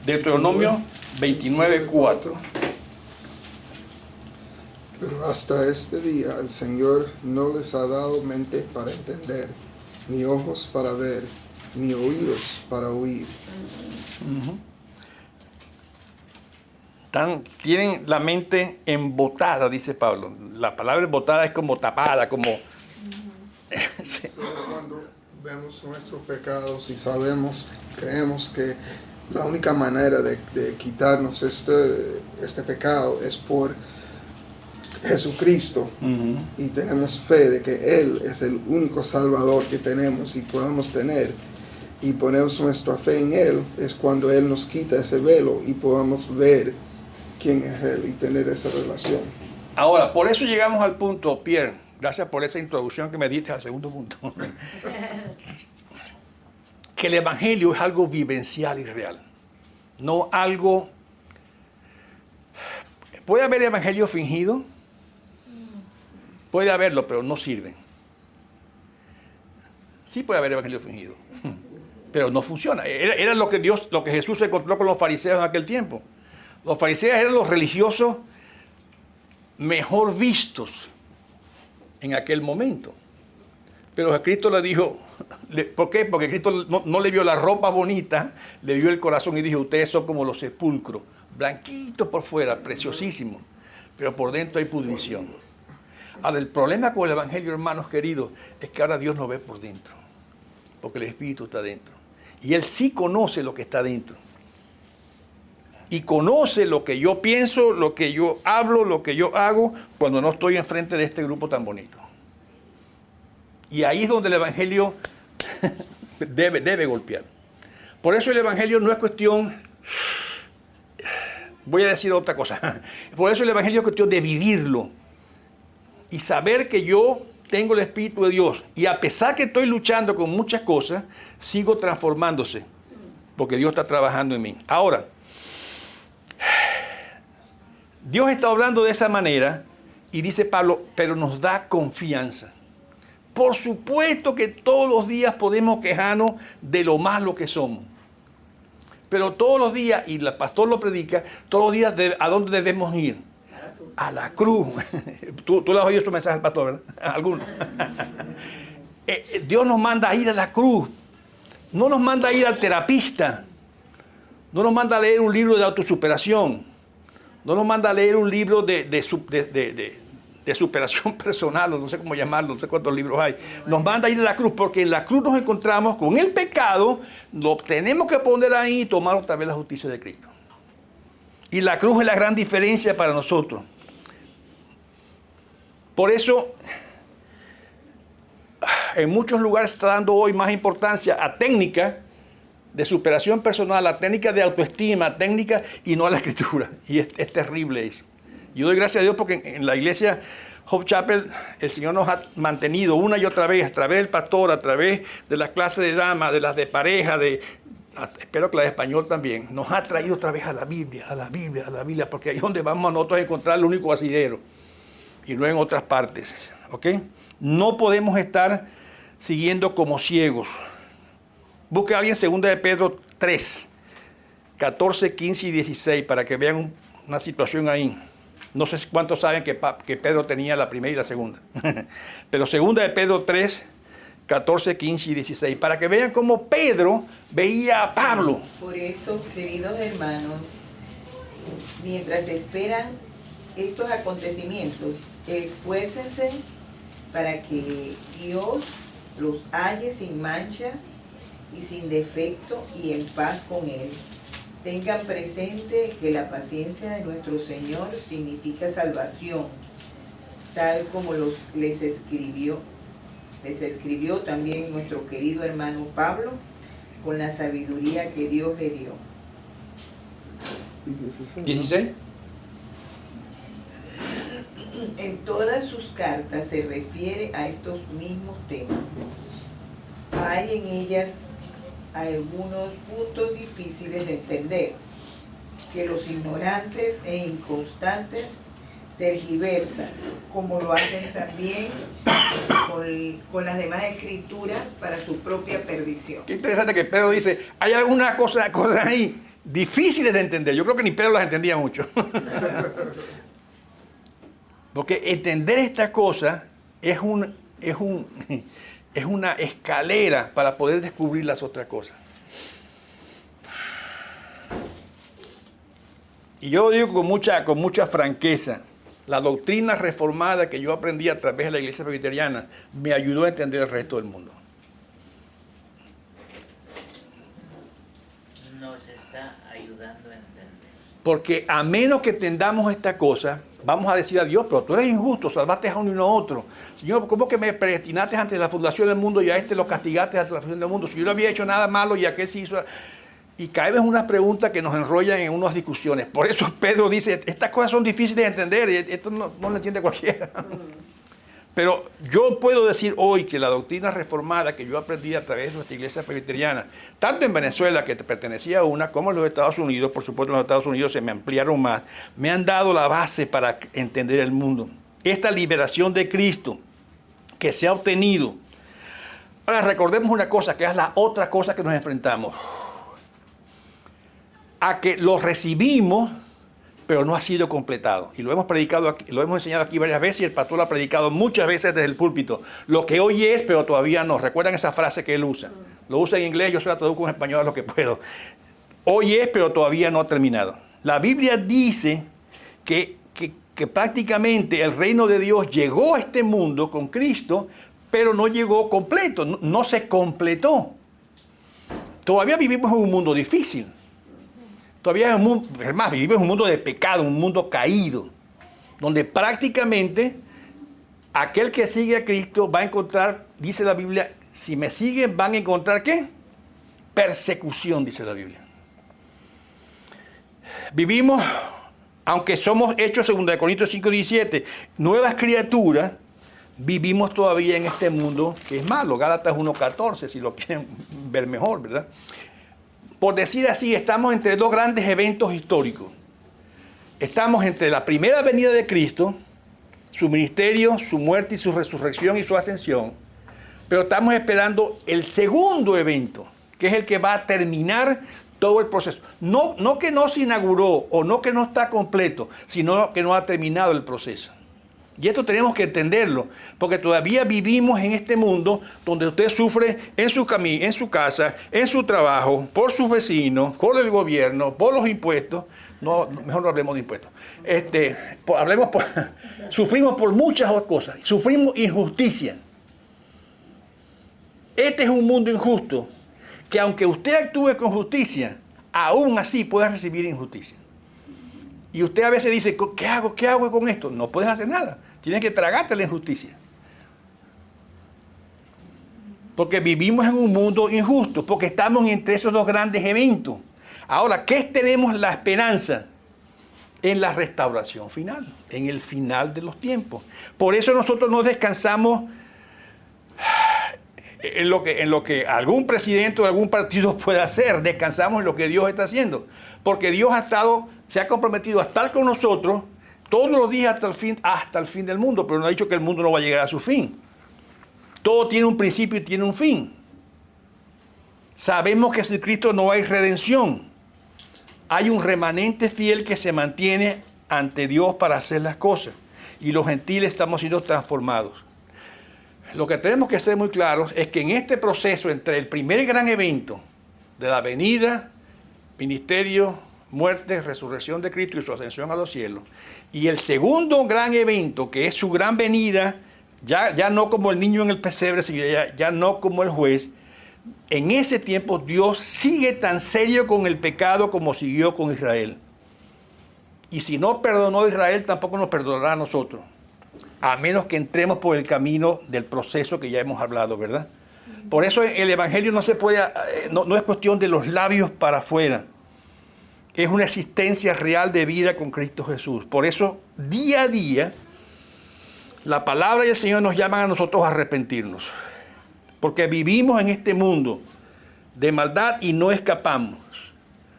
Deuteronomio 29:4. Pero hasta este día el Señor no les ha dado mente para entender, ni ojos para ver, ni oídos para oír. Tienen la mente embotada, dice Pablo. La palabra embotada es como tapada, como... Sí. Solo cuando vemos nuestros pecados y sabemos, creemos que la única manera de quitarnos este pecado es por Jesucristo, y tenemos fe de que Él es el único Salvador que tenemos y podemos tener, y ponemos nuestra fe en Él, es cuando Él nos quita ese velo y podemos ver quién es Él y tener esa relación. Ahora, por eso llegamos al punto, Pierre, gracias por esa introducción que me diste al segundo punto, que el Evangelio es algo vivencial y real, no algo... ¿Puede haber Evangelio fingido? Puede haberlo, pero no sirve. Sí puede haber Evangelio fingido, pero no funciona. Era lo que Jesús se encontró con los fariseos en aquel tiempo. Los fariseos eran los religiosos mejor vistos en aquel momento. Pero Cristo le dijo, ¿por qué? Porque Cristo no le vio la ropa bonita, le vio el corazón y dijo, ustedes son como los sepulcros, blanquitos por fuera, preciosísimos, pero por dentro hay pudrición. Ahora, el problema con el Evangelio, hermanos queridos, es que ahora Dios nos ve por dentro, porque el Espíritu está dentro. Y Él sí conoce lo que está dentro. Y conoce lo que yo pienso, lo que yo hablo, lo que yo hago, cuando no estoy enfrente de este grupo tan bonito. Y ahí es donde el Evangelio debe golpear. Por eso el Evangelio no es cuestión... Voy a decir otra cosa. Por eso el Evangelio es cuestión de vivirlo. Y saber que yo tengo el Espíritu de Dios. Y a pesar que estoy luchando con muchas cosas, sigo transformándose. Porque Dios está trabajando en mí. Ahora, Dios está hablando de esa manera. Y dice Pablo, pero nos da confianza. Por supuesto que todos los días podemos quejarnos de lo malo que somos. Pero todos los días, y el pastor lo predica, todos los días, ¿a dónde debemos ir? A la cruz. Tú le has oído estos mensajes al pastor, ¿verdad? Algunos. Dios nos manda a ir a la cruz. No nos manda a ir al terapista. No nos manda a leer un libro de autosuperación. No nos manda a leer un libro de superación personal, no sé cómo llamarlo, no sé cuántos libros hay. Nos manda a ir a la cruz, porque en la cruz nos encontramos con el pecado, lo tenemos que poner ahí y tomar otra vez la justicia de Cristo. Y la cruz es la gran diferencia para nosotros. Por eso, en muchos lugares está dando hoy más importancia a técnicas de superación personal, a técnicas de autoestima, a técnicas y no a la Escritura. Y es terrible eso. Yo doy gracias a Dios porque en la iglesia Hope Chapel el Señor nos ha mantenido una y otra vez, a través del pastor, a través de las clases de damas, de las de pareja, espero que la de español también, nos ha traído otra vez a la Biblia, a la Biblia, a la Biblia, porque ahí es donde vamos nosotros a encontrar el único asidero, y no en otras partes, ¿ok? No podemos estar siguiendo como ciegos. Busque a alguien 2 de Pedro 3, 14, 15 y 16, para que vean una situación ahí. No sé cuántos saben que Pedro tenía la primera y la segunda. Pero 2 de Pedro 3, 14, 15 y 16, para que vean cómo Pedro veía a Pablo. Por eso, queridos hermanos, mientras esperan estos acontecimientos, esfuércense para que Dios los halle sin mancha y sin defecto y en paz con Él. Tengan presente que la paciencia de nuestro Señor significa salvación, tal como les escribió también nuestro querido hermano Pablo, con la sabiduría que Dios le dio. Y 16. 16. En todas sus cartas se refiere a estos mismos temas. Hay en ellas algunos puntos difíciles de entender, que los ignorantes e inconstantes tergiversan, como lo hacen también con las demás escrituras para su propia perdición. Qué interesante que Pedro dice, hay algunas cosas ahí difíciles de entender. Yo creo que ni Pedro las entendía mucho. Porque entender esta cosa es una escalera para poder descubrir las otras cosas. Y yo lo digo con mucha franqueza. La doctrina reformada que yo aprendí a través de la iglesia presbiteriana me ayudó a entender el resto del mundo. Nos está ayudando a entender. Porque a menos que entendamos esta cosa, vamos a decir a Dios, pero tú eres injusto, salvaste a uno y no a otro. Señor, ¿cómo que me predestinaste antes de la fundación del mundo y a este lo castigaste antes de la fundación del mundo? Si yo no había hecho nada malo y aquel sí hizo... Y caemos en unas preguntas que nos enrollan en unas discusiones. Por eso Pedro dice, estas cosas son difíciles de entender, y esto no lo entiende cualquiera. Pero yo puedo decir hoy que la doctrina reformada que yo aprendí a través de nuestra iglesia presbiteriana, tanto en Venezuela, que pertenecía a una, como en los Estados Unidos, por supuesto en los Estados Unidos se me ampliaron más, me han dado la base para entender el mundo. Esta liberación de Cristo que se ha obtenido. Ahora recordemos una cosa, que es la otra cosa que nos enfrentamos. A que lo recibimos, pero no ha sido completado. Y lo hemos predicado aquí, lo hemos enseñado aquí varias veces y el pastor lo ha predicado muchas veces desde el púlpito. Lo que hoy es, pero todavía no. ¿Recuerdan esa frase que él usa? Lo usa en inglés, yo se la traduzco en español a lo que puedo. Hoy es, pero todavía no ha terminado. La Biblia dice que prácticamente el reino de Dios llegó a este mundo con Cristo, pero no llegó completo, no se completó. Todavía vivimos en un mundo difícil. Todavía es más, vivimos en un mundo de pecado, un mundo caído, donde prácticamente aquel que sigue a Cristo va a encontrar, dice la Biblia, si me siguen van a encontrar ¿qué? Persecución, dice la Biblia. Vivimos, aunque somos hechos, 2 Corintios 5:17, nuevas criaturas, vivimos todavía en este mundo que es malo. Gálatas 1:14, si lo quieren ver mejor, ¿verdad? Por decir así, estamos entre dos grandes eventos históricos. Estamos entre la primera venida de Cristo, su ministerio, su muerte y su resurrección y su ascensión. Pero estamos esperando el segundo evento, que es el que va a terminar todo el proceso. No que no se inauguró o no que no está completo, sino que no ha terminado el proceso. Y esto tenemos que entenderlo, porque todavía vivimos en este mundo donde usted sufre en su casa, en su trabajo, por sus vecinos, por el gobierno, por los impuestos. No, mejor no hablemos de impuestos. Sufrimos por muchas otras cosas. Sufrimos injusticia. Este es un mundo injusto, que aunque usted actúe con justicia, aún así puede recibir injusticia. Y usted a veces dice, ¿qué hago con esto? No puedes hacer nada. Tienes que tragarte la injusticia. Porque vivimos en un mundo injusto, porque estamos entre esos dos grandes eventos. Ahora, ¿qué tenemos la esperanza? en la restauración final, en el final de los tiempos. Por eso nosotros no descansamos en lo que algún presidente o algún partido puede hacer, descansamos en lo que Dios está haciendo, porque Dios se ha comprometido a estar con nosotros todos los días hasta el fin del mundo, pero no ha dicho que el mundo no va a llegar a su fin. Todo tiene un principio y tiene un fin. Sabemos que sin Cristo no hay redención. Hay un remanente fiel que se mantiene ante Dios para hacer las cosas. Y los gentiles estamos siendo transformados. Lo que tenemos que ser muy claros es que en este proceso entre el primer gran evento de la venida, ministerio, muerte, resurrección de Cristo y su ascensión a los cielos, y el segundo gran evento, que es su gran venida, ya no como el niño en el pesebre, sino ya no como el juez, en ese tiempo Dios sigue tan serio con el pecado como siguió con Israel. Y si no perdonó a Israel, tampoco nos perdonará a nosotros. A menos que entremos por el camino del proceso que ya hemos hablado, ¿verdad? Por eso el Evangelio no se puede, no es cuestión de los labios para afuera. Es una existencia real de vida con Cristo Jesús. Por eso, día a día, la palabra y el Señor nos llaman a nosotros a arrepentirnos. Porque vivimos en este mundo de maldad y no escapamos.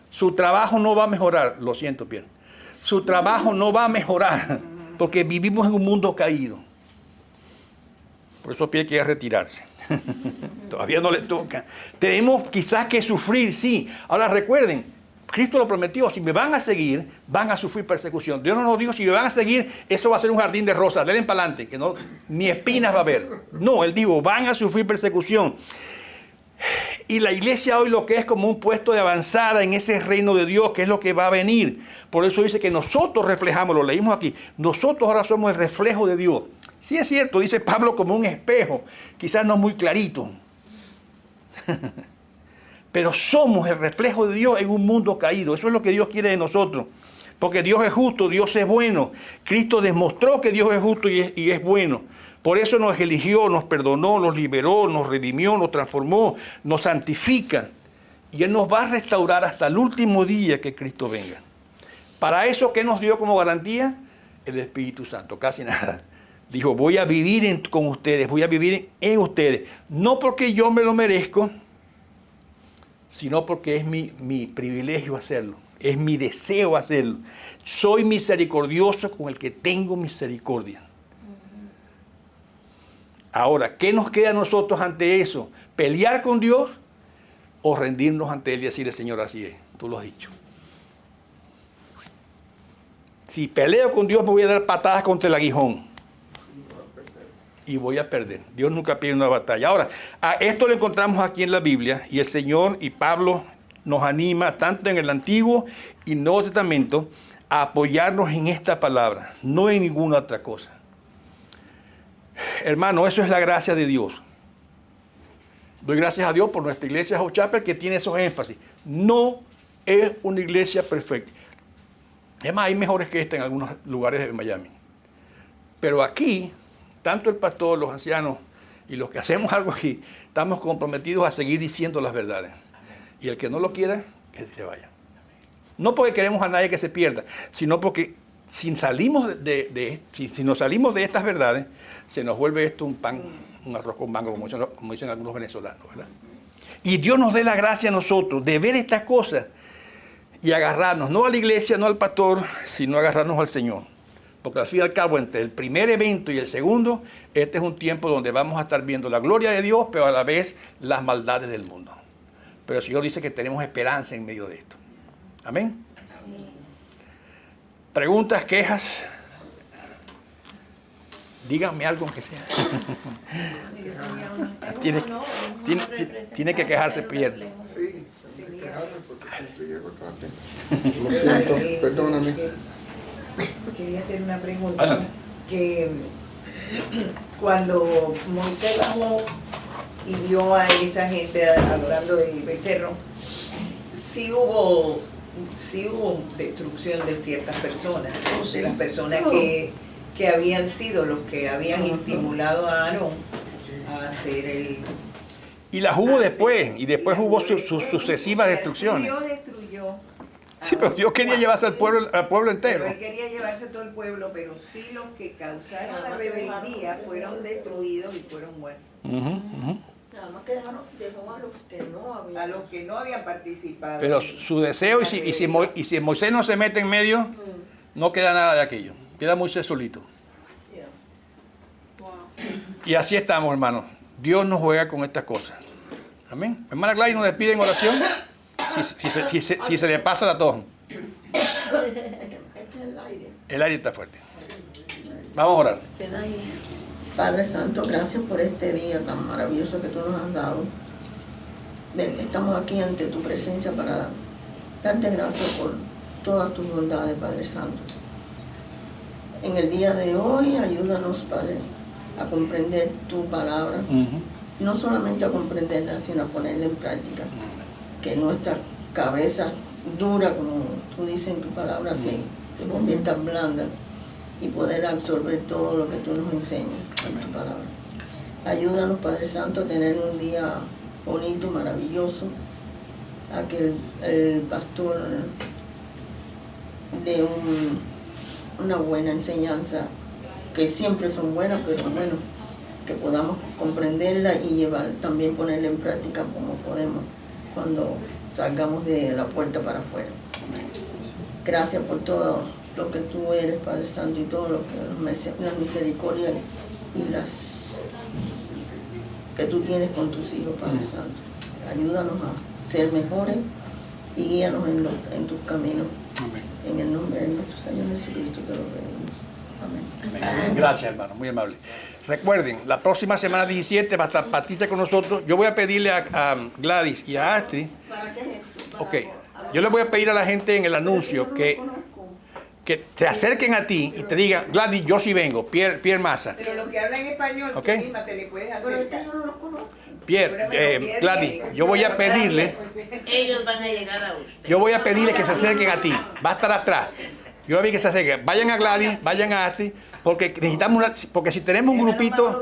Su trabajo no va a mejorar, lo siento, Pierre. Su trabajo no va a mejorar porque vivimos en un mundo caído. Por eso Pierre quiere retirarse. Todavía no le toca. Tenemos quizás que sufrir, sí. Ahora recuerden, Cristo lo prometió, si me van a seguir, van a sufrir persecución. Dios no nos dijo, si me van a seguir, eso va a ser un jardín de rosas, denle para adelante, que no, ni espinas va a haber. No, Él dijo, van a sufrir persecución. Y la iglesia hoy lo que es como un puesto de avanzada en ese reino de Dios, que es lo que va a venir. Por eso dice que nosotros reflejamos, lo leímos aquí, nosotros ahora somos el reflejo de Dios. Sí es cierto, dice Pablo, como un espejo, quizás no muy clarito. Pero somos el reflejo de Dios en un mundo caído. Eso es lo que Dios quiere de nosotros. Porque Dios es justo, Dios es bueno. Cristo demostró que Dios es justo y es bueno. Por eso nos eligió, nos perdonó, nos liberó, nos redimió, nos transformó, nos santifica. Y Él nos va a restaurar hasta el último día que Cristo venga. Para eso, ¿qué nos dio como garantía? El Espíritu Santo, casi nada. Dijo, voy a vivir con ustedes, voy a vivir en ustedes. No porque yo me lo merezco, sino porque es mi privilegio hacerlo, es mi deseo hacerlo. Soy misericordioso con el que tengo misericordia. Ahora, ¿qué nos queda a nosotros ante eso? ¿Pelear con Dios o rendirnos ante Él y decirle, Señor, así es? Tú lo has dicho. Si peleo con Dios, me voy a dar patadas contra el aguijón. Y voy a perder. Dios nunca pierde una batalla. Ahora, a esto lo encontramos aquí en la Biblia, y el Señor y Pablo nos anima, tanto en el Antiguo y Nuevo Testamento, a apoyarnos en esta palabra, no en ninguna otra cosa. Hermano, eso es la gracia de Dios. Doy gracias a Dios por nuestra iglesia Hope Chapel, que tiene esos énfasis. No es una iglesia perfecta. Es más, hay mejores que esta en algunos lugares de Miami. Pero aquí, tanto el pastor, los ancianos y los que hacemos algo aquí, estamos comprometidos a seguir diciendo las verdades. Y el que no lo quiera, que se vaya. No porque queremos a nadie que se pierda, sino porque si nos salimos de estas verdades, se nos vuelve esto un pan, un arroz con mango, como dicen algunos venezolanos, ¿verdad? Y Dios nos dé la gracia a nosotros de ver estas cosas y agarrarnos, no a la iglesia, no al pastor, sino agarrarnos al Señor. Porque al fin y al cabo, entre el primer evento y el segundo, este es un tiempo donde vamos a estar viendo la gloria de Dios, pero a la vez las maldades del mundo. Pero el Señor dice que tenemos esperanza en medio de esto. Amén. ¿Preguntas, quejas? Díganme algo aunque sea. Tiene que quejarse, Pierre. Sí, tengo que quejarme porque siempre llego tarde. Lo siento, perdóname. Quería hacer una pregunta. Que cuando Moisés bajó y vio a esa gente adorando el becerro, sí hubo destrucción de ciertas personas, de las personas que habían sido los que habían estimulado a Aarón a hacer el... Y las hubo después, y después hubo sus sucesivas destrucciones. Dios destruyó Sí, pero Dios quería llevarse al pueblo Pero entero. él quería llevarse a todo el pueblo, pero sí los que causaron la rebeldía fueron destruidos y fueron muertos. Ujú, ujú. Nada más que dejó a los que no habían. A los que no habían participado. Pero su deseo, y si Moisés no se mete en medio, no queda nada de aquello. Queda Moisés solito. Yeah. Wow. Y así estamos, hermanos. Dios nos juega con estas cosas. Amén. Hermana Gladys nos despide en oración. Si se le pasa la tos. Es que el aire. El aire está fuerte. Vamos a orar. Te da ahí. Padre Santo, gracias por este día tan maravilloso que tú nos has dado. Ven, estamos aquí ante tu presencia para darte gracias por todas tus bondades, Padre Santo. En el día de hoy, ayúdanos, Padre, a comprender tu palabra. No solamente a comprenderla, sino a ponerla en práctica. Que nuestra cabeza dura, como tú dices en tu palabra, se convierta en blanda y poder absorber todo lo que tú nos enseñas en tu palabra. Ayúdanos, Padre Santo, a tener un día bonito, maravilloso, a que el pastor dé una buena enseñanza, que siempre son buenas, pero bueno, que podamos comprenderla y llevar, también ponerla en práctica como podemos cuando salgamos de la puerta para afuera. Gracias por todo lo que tú eres, Padre Santo, y todo lo que las misericordias y las que tú tienes con tus hijos, Padre Santo. Ayúdanos a ser mejores y guíanos en tus caminos. Amén. En el nombre de nuestro Señor Jesucristo te lo pedimos. Amén. Gracias, hermano, muy amable. Recuerden, la próxima semana 17 va a estar Patricia con nosotros. Yo voy a pedirle a Gladys y a Astrid. ¿Para qué es esto? Ok, yo les voy a pedir a la gente en el anuncio que te acerquen a ti y te digan, Gladys, yo sí vengo, Pierre Massa. Pero los que hablan español, Ok. tú misma te le puedes Pero es que acercar. yo no los conozco. Pierre, Gladys, yo voy a pedirle, Ellos van a llegar a usted. yo voy a pedirle que se acerquen a ti. Va a estar atrás. Yo voy a pedir que se acerquen. Vayan a Gladys, vayan a Astrid, porque necesitamos porque si tenemos un grupito,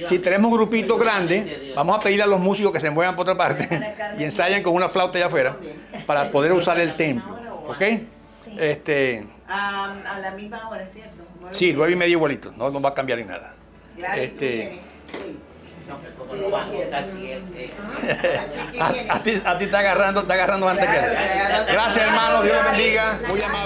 si tenemos un grupito grande, vamos a pedirle a los músicos que se muevan por otra parte y ensayen con una flauta allá afuera para poder usar el templo. ¿Ok? A la misma hora, ¿cierto? Sí, 9:30 igualito, no va a cambiar en nada. Gracias. No, pero como no va a contar si es A ti está agarrando antes que él. Gracias, hermano, Dios los bendiga. Muy amable.